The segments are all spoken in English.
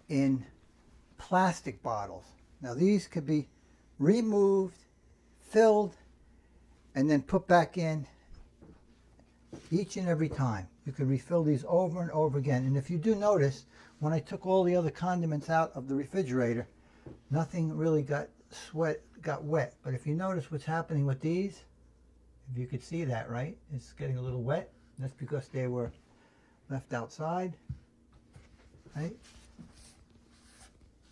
in plastic bottles. Now these could be removed, filled, and then put back in each and every time. You could refill these over and over again. And if you do notice, when I took all the other condiments out of the refrigerator, nothing really got wet. But if you notice what's happening with these, if you could see that, right? It's getting a little wet. That's because they were left outside, right?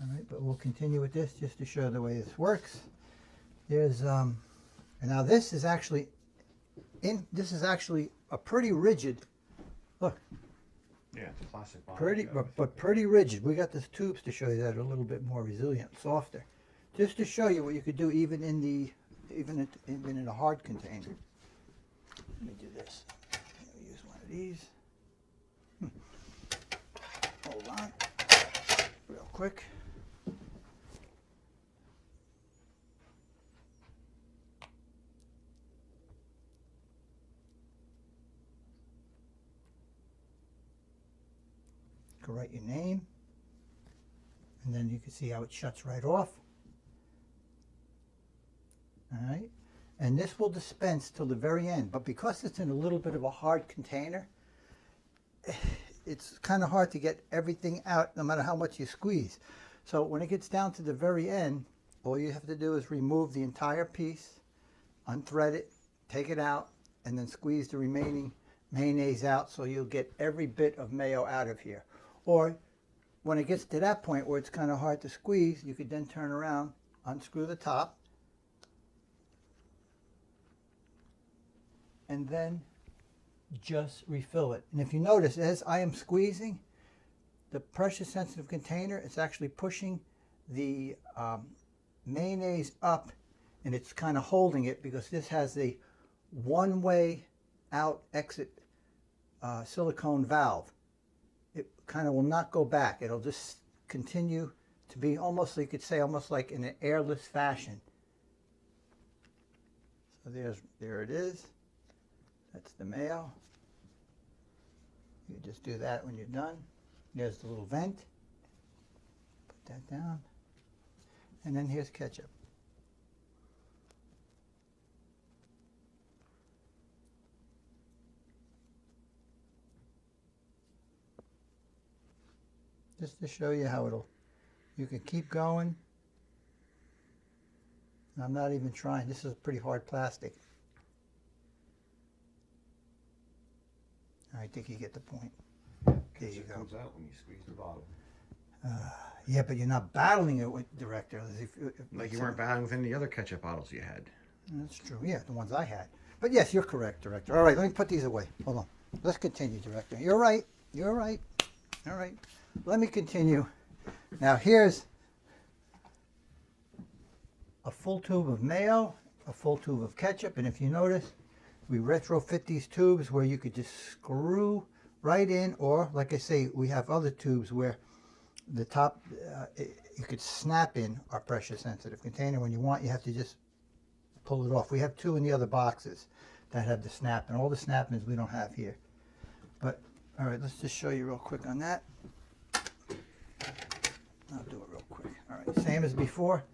All right, but we'll continue with this just to show the way this works. There's and now this is actually a pretty rigid. Look. Yeah, it's a plastic bottle. Pretty, but pretty rigid. We got the tubes to show you that are a little bit more resilient, softer. Just to show you what you could do even in a hard container. Let me do this. Let me use one of these. Hold on, real quick. Go write your name, and then you can see how it shuts right off. All right, and this will dispense till the very end, but because it's in a little bit of a hard container, it's kind of hard to get everything out no matter how much you squeeze. So when it gets down to the very end, all you have to do is remove the entire piece, unthread it, take it out, and then squeeze the remaining mayonnaise out, so you'll get every bit of mayo out of here. Or when it gets to that point where it's kind of hard to squeeze, you could then turn around, unscrew the top, and then just refill it. And if you notice, as I am squeezing, the pressure sensitive container, it's actually pushing the mayonnaise up, and it's kind of holding it because this has the one-way out exit silicone valve. It kind of will not go back. It'll just continue to be almost, you could say, almost like in an airless fashion. So there it is. That's the mayo. You just do that when you're done. There's the little vent. Put that down. And then here's ketchup. Just to show you how you can keep going. I'm not even trying. This is pretty hard plastic. I think you get the point. There you go. Comes out when you squeeze the bottle. Yeah, but you're not battling it with Director. Like you weren't battling with any other ketchup bottles you had. That's true. Yeah, the ones I had. But yes, you're correct, Director. All right, let me put these away. Hold on. Let's continue, Director. You're right. You're right. All right. Let me continue. Now here's a full tube of mayo, a full tube of ketchup, and if you notice, we retrofit these tubes where you could just screw right in, or like I say, we have other tubes where the top, you could snap in our pressure sensitive container. When you want, you have to just pull it off. We have two in the other boxes that have the snap, and all the snappings we don't have here. But all right, let's just show you real quick on that. I'll do it real quick. All right, same as before.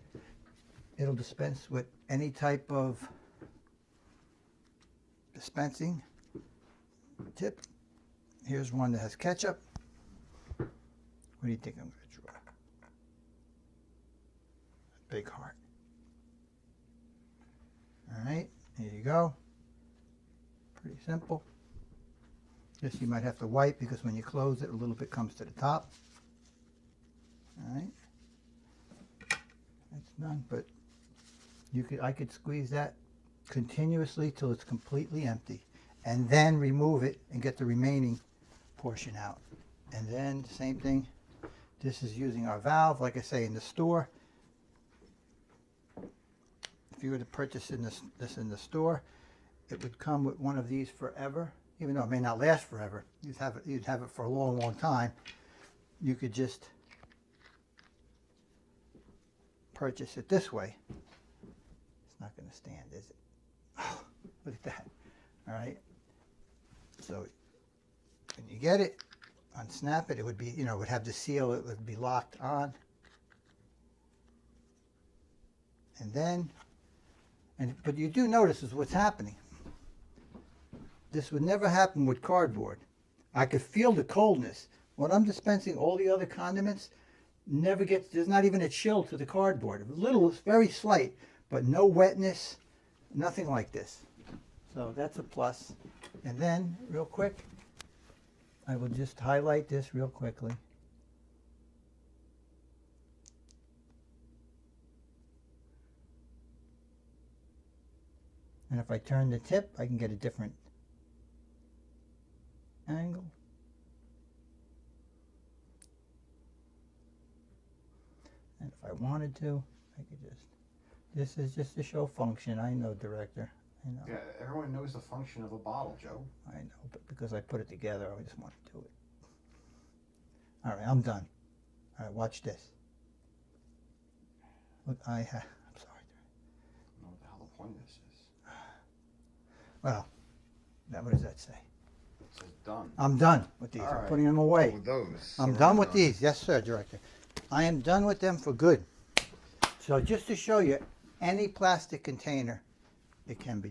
It'll dispense with any type of dispensing tip. Here's one that has ketchup. What do you think I'm going to draw? A big heart. All right, here you go. Pretty simple. This you might have to wipe because when you close it, a little bit comes to the top. All right, that's done. But I could squeeze that continuously till it's completely empty, and then remove it and get the remaining portion out. And then the same thing. This is using our valve, like I say, in the store. If you were to purchase this in the store, it would come with one of these forever. Even though it may not last forever, you'd have it for a long, long time. You could just purchase it this way. It's not going to stand, is it? Oh, look at that. All right. So when you get it, unsnap it, it would be, it would have the seal, it would be locked on. And then, but you do notice is what's happening. This would never happen with cardboard. I could feel the coldness. When I'm dispensing all the other condiments, there's not even a chill to the cardboard. A little, very slight, but no wetness, nothing like this. So that's a plus. And then, real quick, I will just highlight this real quickly. And if I turn the tip, I can get a different angle. And if I wanted to, I could just, this is just to show function. I know, director. I know. Yeah, everyone knows the function of a bottle, Joe. I know, but because I put it together, I just want to do it. All right, I'm done. All right, watch this. Look, I'm sorry. I don't know what the hell the point of this is. Well, what does that say? It says done. I'm done with these. All I'm right. putting them away. With those. I'm done with these. Yes, sir, director. I am done with them for good. So just to show you, any plastic container, it can be